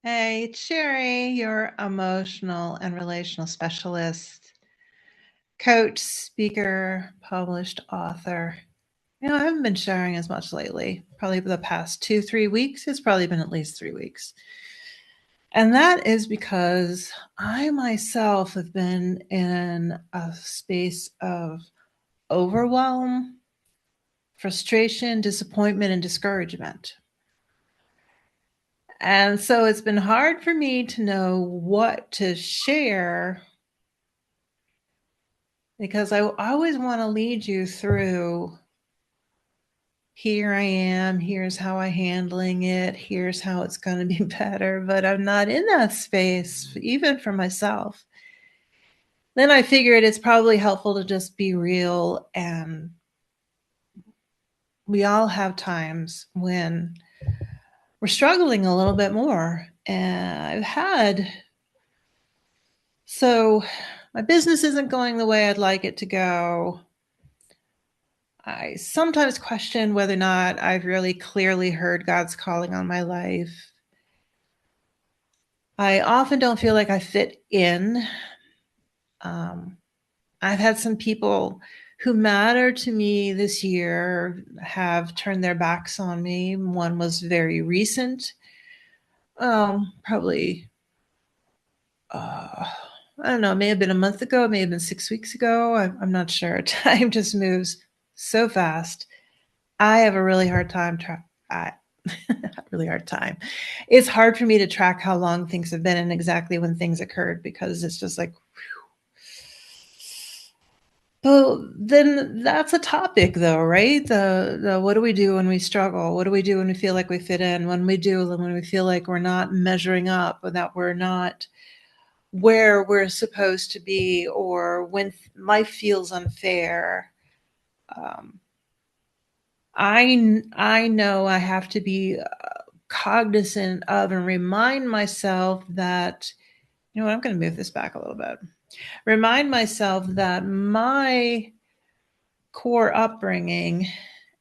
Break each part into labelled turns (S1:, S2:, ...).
S1: Hey, it's Sherry, your emotional and relational specialist, coach, speaker, published author. I haven't been sharing as much lately. Probably the past 2, 3 weeks. It's probably been at least 3 weeks. And that is because I myself have been in a space of overwhelm, frustration, disappointment, and discouragement. And so it's been hard for me to know what to share because I always want to lead you through here I am, here's how I'm handling it, here's how it's going to be better, but I'm not in that space, even for myself. Then I figured it's probably helpful to just be real, and we all have times when we're struggling a little bit more. And so my business isn't going the way I'd like it to go. I sometimes question whether or not I've really clearly heard God's calling on my life. I often don't feel like I fit in. I've had some people who matter to me this year have turned their backs on me. One was very recent, probably, I don't know, it may have been a month ago, it may have been 6 weeks ago. I'm not sure. Time just moves so fast. I have a really hard time. Really hard time. It's hard for me to track how long things have been and exactly when things occurred because it's just like, well, then that's a topic though, right? The what do we do when we struggle? What do we do when we feel like we fit in? When we feel like we're not measuring up, or that we're not where we're supposed to be, or when life feels unfair. Um, I know I have to be cognizant of and remind myself that, you know what, I'm going to move this back a little bit. Remind myself that my core upbringing,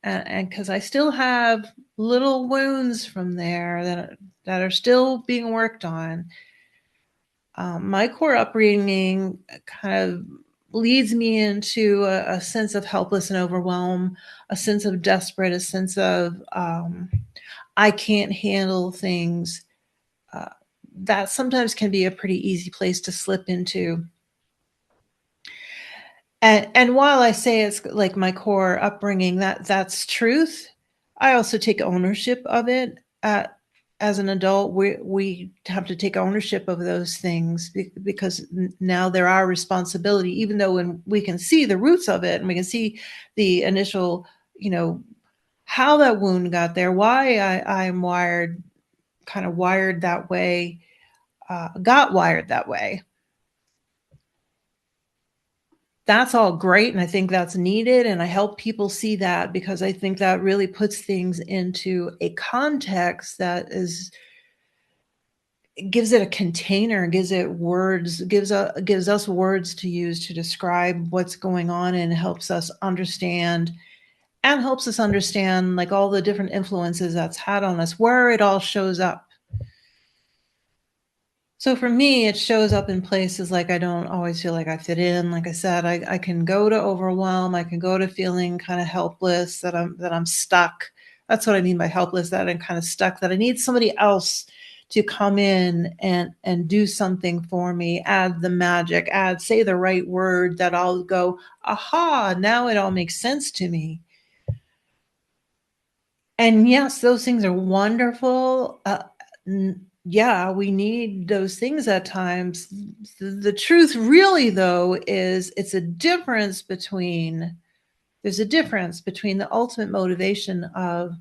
S1: and because I still have little wounds from there that are still being worked on. My core upbringing kind of leads me into a sense of helpless and overwhelm, a sense of desperate, a sense of I can't handle things. Uh, that sometimes can be a pretty easy place to slip into. And while I say it's like my core upbringing, that's truth, I also take ownership of it. As an adult, we have to take ownership of those things because now they're our responsibility. Even though when we can see the roots of it and we can see the initial, how that wound got there, why I'm kind of wired that way, got wired that way. That's all great, and I think that's needed, and I help people see that because I think that really puts things into a context that gives it a container, gives it words, gives us words to use to describe what's going on, and helps us understand, like all the different influences that's had on us, where it all shows up. So for me, it shows up in places like I don't always feel like I fit in. Like I said, I can go to overwhelm. I can go to feeling kind of helpless, that I'm stuck. That's what I mean by helpless, that I'm kind of stuck, that I need somebody else to come in and do something for me, add the magic, say the right word that I'll go, aha, now it all makes sense to me. And yes, those things are wonderful. Yeah, we need those things at times. The truth really though is there's a difference between the ultimate motivation of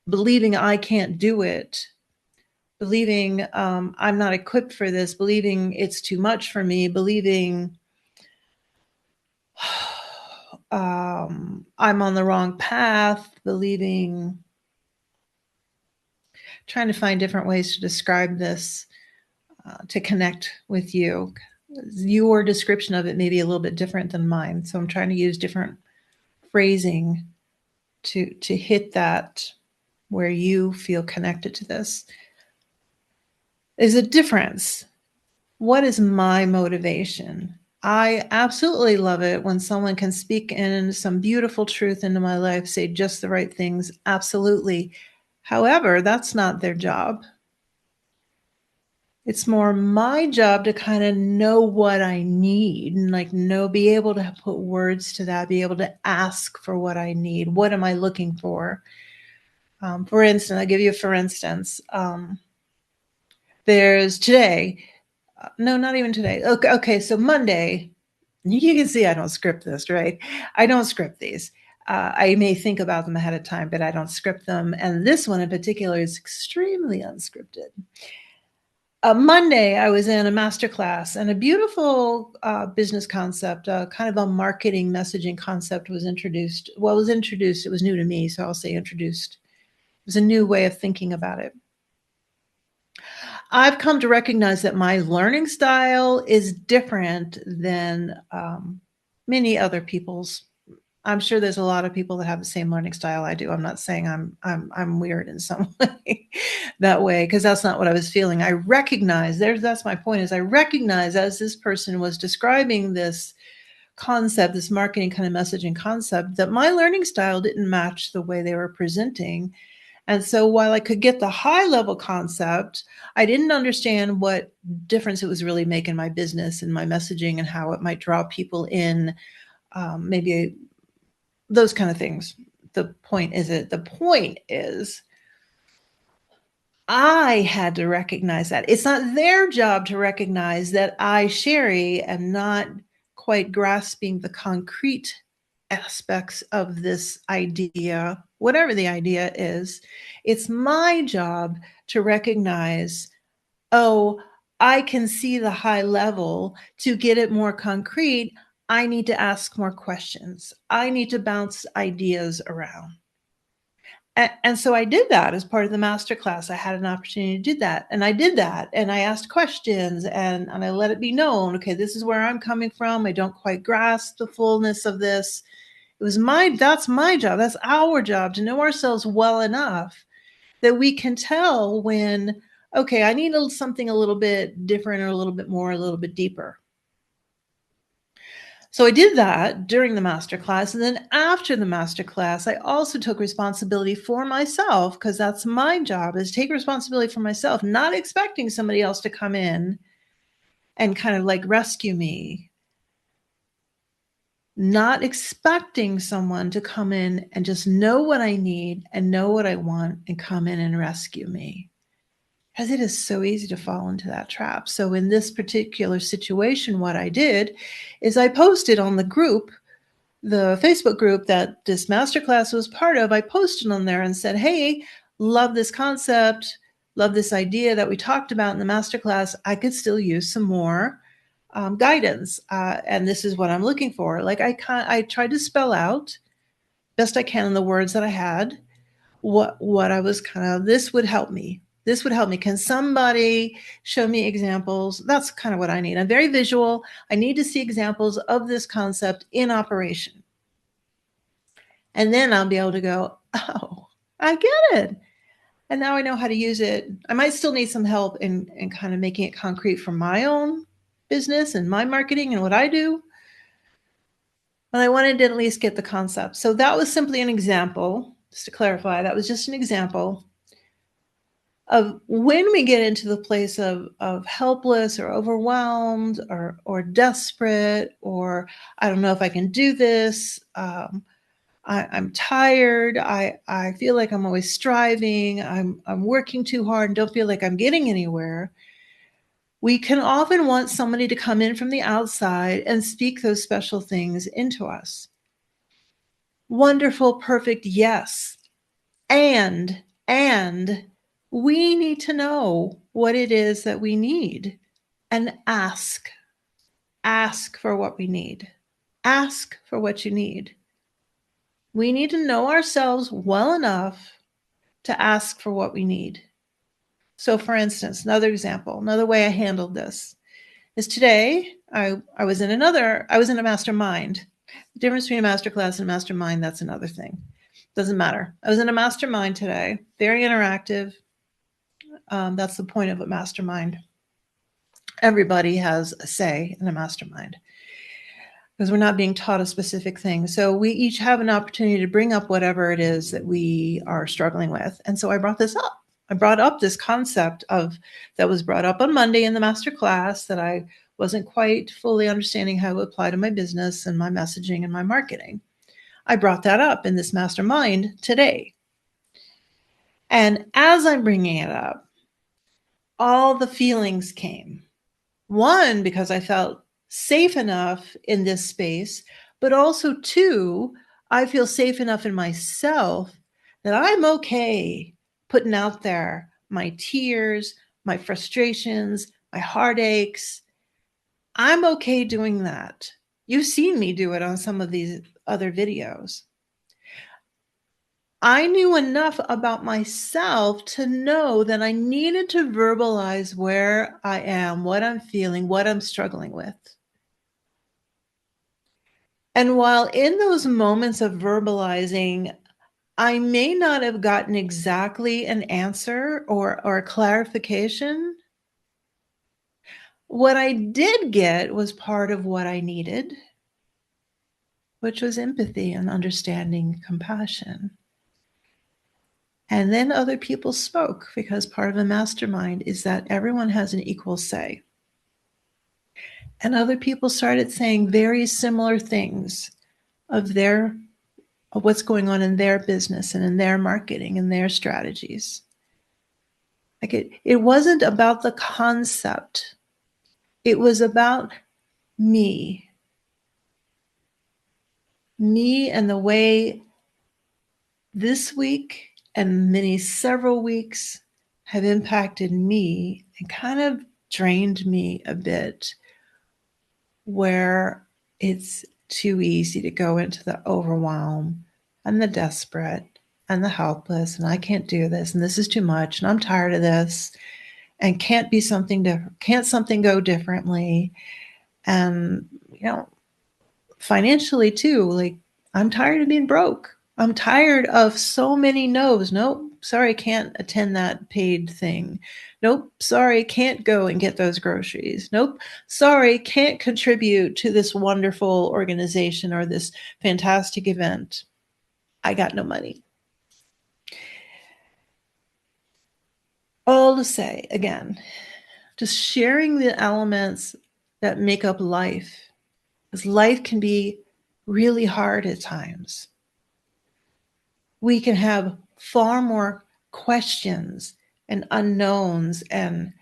S1: believing I can't do it, believing I'm not equipped for this, believing it's too much for me, believing I'm on the wrong path, believing, trying to find different ways to describe this, to connect with you. Your description of it may be a little bit different than mine, so I'm trying to use different phrasing to hit that where you feel connected to this. There's a difference. What is my motivation? I absolutely love it when someone can speak in some beautiful truth into my life, say just the right things. Absolutely. However, that's not their job. It's more my job to kind of know what I need and be able to put words to that, be able to ask for what I need. What am I looking for? For instance, I'll give you for instance. There's today. No, not even today. Okay. So Monday, you can see I don't script this, right? I don't script these. I may think about them ahead of time, but I don't script them. And this one in particular is extremely unscripted. Monday, I was in a master class, and a beautiful business concept, kind of a marketing messaging concept was introduced. Well, it was introduced. It was new to me, so I'll say introduced. It was a new way of thinking about it. I've come to recognize that my learning style is different than many other people's. I'm sure there's a lot of people that have the same learning style I do. I'm not saying I'm weird in some way that way, because that's not what I was feeling. I recognize that's my point, is I recognize as this person was describing this concept, this marketing kind of messaging concept, that my learning style didn't match the way they were presenting. And so while I could get the high level concept, I didn't understand what difference it was really making my business and my messaging and how it might draw people in, maybe those kind of things. The point is I had to recognize that. It's not their job to recognize that I, Sherry, am not quite grasping the concrete aspects of this idea, whatever the idea is. It's my job to recognize, oh, I can see the high level. To get it more concrete, I need to ask more questions. I need to bounce ideas around. And so I did that as part of the master class. I had an opportunity to do that. And I did that. And I asked questions and I let it be known, okay, this is where I'm coming from. I don't quite grasp the fullness of this. That's my job. That's our job, to know ourselves well enough that we can tell when, okay, I need something a little bit different, or a little bit more, a little bit deeper. So I did that during the master class. And then after the master class, I also took responsibility for myself, because that's my job, is take responsibility for myself, not expecting somebody else to come in and kind of rescue me, not expecting someone to come in and just know what I need and know what I want and come in and rescue me. Because it is so easy to fall into that trap. So in this particular situation, what I did is I posted on the group, the Facebook group that this masterclass was part of. I posted on there and said, hey, love this concept, love this idea that we talked about in the masterclass. I could still use some more guidance. And this is what I'm looking for. I tried to spell out best I can in the words that I had, what I was this would help me. This would help me. Can somebody show me examples? That's kind of what I need. I'm very visual. I need to see examples of this concept in operation. And then I'll be able to go, oh, I get it. And now I know how to use it. I might still need some help in kind of making it concrete for my own business and my marketing and what I do. But I wanted to at least get the concept. So that was simply an example. Just to clarify, that was just an example of when we get into the place of helpless or overwhelmed or desperate, or I don't know if I can do this. I'm tired. I feel like I'm always striving. I'm working too hard and don't feel like I'm getting anywhere. We can often want somebody to come in from the outside and speak those special things into us. Wonderful, perfect, yes. And we need to know what it is that we need and ask for what we need. Ask for what you need. We need to know ourselves well enough to ask for what we need. So for instance, another example, another way I handled this is today I was in a mastermind. The difference between a masterclass and a mastermind, that's another thing. Doesn't matter. I was in a mastermind today, very interactive. That's the point of a mastermind. Everybody has a say in a mastermind because we're not being taught a specific thing. So we each have an opportunity to bring up whatever it is that we are struggling with. And so I brought this up. I brought up this concept that was brought up on Monday in the master class that I wasn't quite fully understanding how to apply to my business and my messaging and my marketing. I brought that up in this mastermind today. And as I'm bringing it up, all the feelings came. One, because I felt safe enough in this space, but also two, I feel safe enough in myself that I'm okay putting out there my tears, my frustrations, my heartaches. I'm okay doing that. You've seen me do it on some of these other videos. I knew enough about myself to know that I needed to verbalize where I am, what I'm feeling, what I'm struggling with. And while in those moments of verbalizing, I may not have gotten exactly an answer or a clarification, what I did get was part of what I needed, which was empathy and understanding, compassion. And then other people spoke, because part of a mastermind is that everyone has an equal say. And other people started saying very similar things of what's going on in their business and in their marketing and their strategies. Like it wasn't about the concept. It was about me and the way this week and several weeks have impacted me and kind of drained me a bit, where it's too easy to go into the overwhelm and the desperate and the helpless, and I can't do this, and this is too much, and I'm tired of this, and can't something go differently? And financially too, like, I'm tired of being broke. I'm tired of so many no's. Nope, sorry, can't attend that paid thing. Nope, sorry, can't go and get those groceries. Nope, sorry, can't contribute to this wonderful organization or this fantastic event. I got no money. All to say, again, just sharing the elements that make up life, because life can be really hard at times. We can have far more questions and unknowns and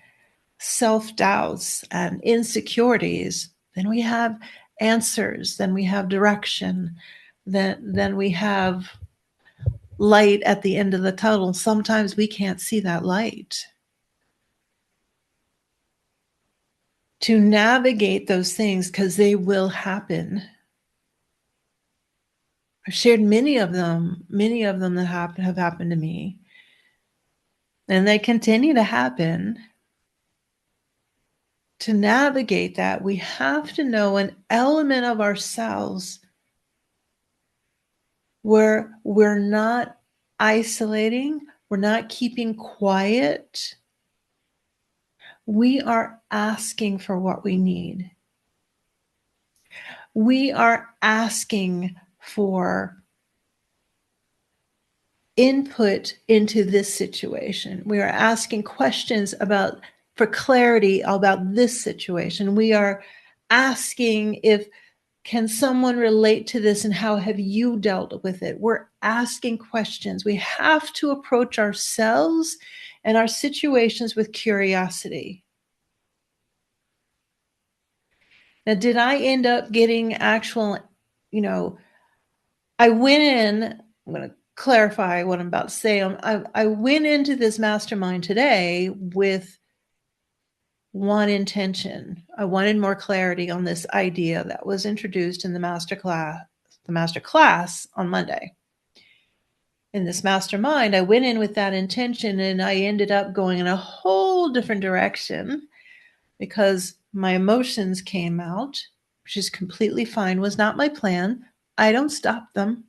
S1: self-doubts and insecurities than we have answers, than we have direction, than we have light at the end of the tunnel. Sometimes we can't see that light. To navigate those things, because they will happen. I've shared many of them that have happened to me. And they continue to happen. To navigate that, we have to know an element of ourselves where we're not isolating, we're not keeping quiet. We are asking for what we need. We are asking for input into this situation. We are asking questions for clarity about this situation. We are asking can someone relate to this, and how have you dealt with it? We're asking questions. We have to approach ourselves and our situations with curiosity. Now, did I end up getting actual, I went in, I'm going to clarify what I'm about to say. I went into this mastermind today with one intention. I wanted more clarity on this idea that was introduced in the master class on Monday. In this mastermind, I went in with that intention, and I ended up going in a whole different direction because my emotions came out, which is completely fine, was not my plan. I don't stop them.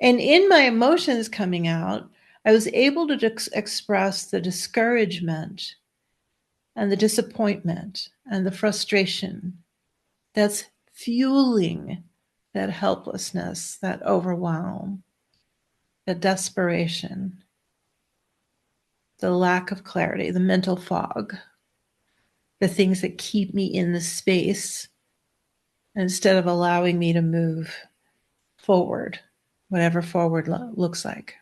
S1: And in my emotions coming out, I was able to express the discouragement and the disappointment and the frustration that's fueling that helplessness, that overwhelm, the desperation, the lack of clarity, the mental fog, the things that keep me in the space instead of allowing me to move forward, whatever forward looks like.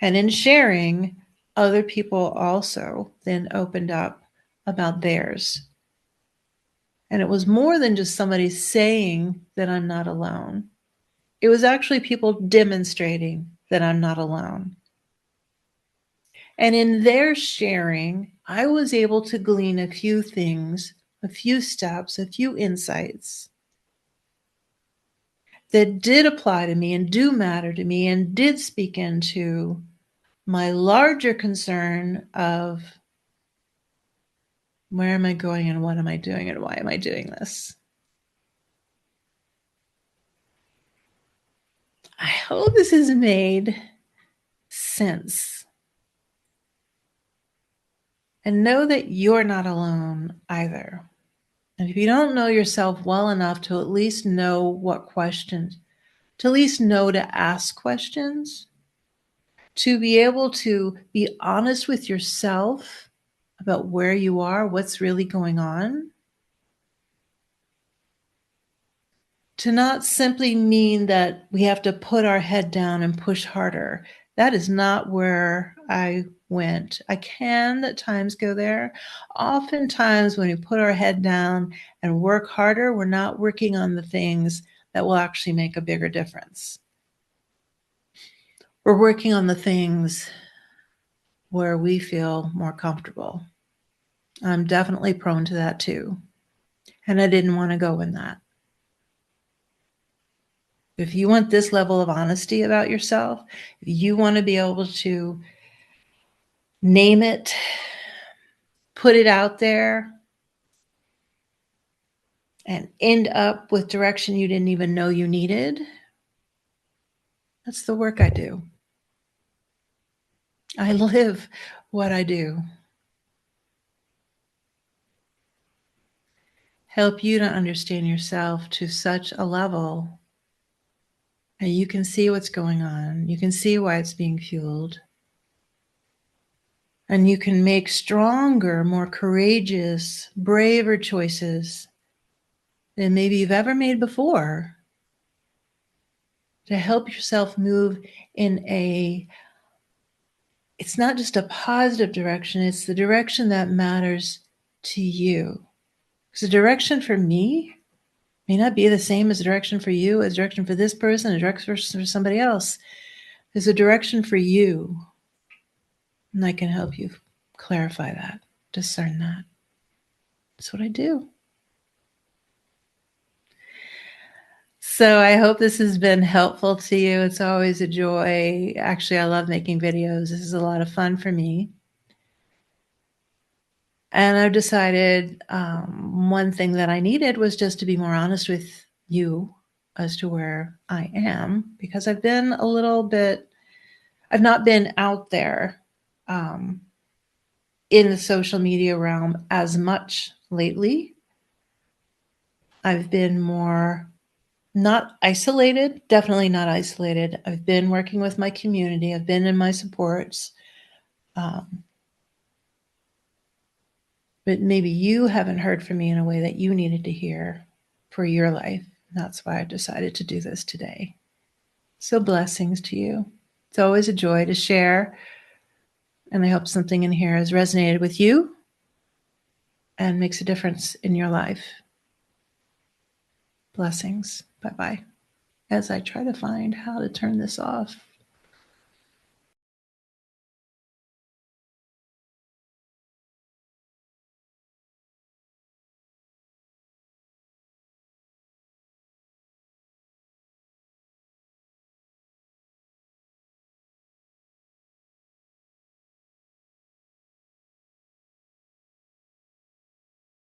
S1: And in sharing, other people also then opened up about theirs. And it was more than just somebody saying that I'm not alone. It was actually people demonstrating that I'm not alone. And in their sharing, I was able to glean a few things, a few steps, a few insights that did apply to me and do matter to me and did speak into my larger concern of where am I going and what am I doing and why am I doing this? I hope this has made sense. And know that you're not alone either. And if you don't know yourself well enough to at least know what questions, to at least know to ask questions, to be able to be honest with yourself about where you are, what's really going on, to not simply mean that we have to put our head down and push harder. That is not where I went. I can at times go there. Oftentimes, when we put our head down and work harder, we're not working on the things that will actually make a bigger difference. We're working on the things where we feel more comfortable. I'm definitely prone to that too. And I didn't want to go in that. If you want this level of honesty about yourself, if you want to be able to name it, put it out there, and end up with direction you didn't even know you needed, that's the work I do. I live what I do. Help you to understand yourself to such a level and you can see what's going on. You can see why it's being fueled. And you can make stronger, more courageous, braver choices than maybe you've ever made before to help yourself move in it's not just a positive direction, it's the direction that matters to you. Because the direction for me may not be the same as the direction for you, as direction for this person, a direction for somebody else. There's a direction for you. And I can help you clarify that, discern that. That's what I do. So I hope this has been helpful to you. It's always a joy. Actually, I love making videos. This is a lot of fun for me. And I've decided one thing that I needed was just to be more honest with you as to where I am, because I've been I've not been out there in the social media realm as much lately. I've been more not isolated, definitely not isolated. I've been working with my community. I've been in my supports. But maybe you haven't heard from me in a way that you needed to hear for your life. That's why I decided to do this today. So blessings to you. It's always a joy to share. And I hope something in here has resonated with you and makes a difference in your life. Blessings. Bye-bye. As I try to find how to turn this off.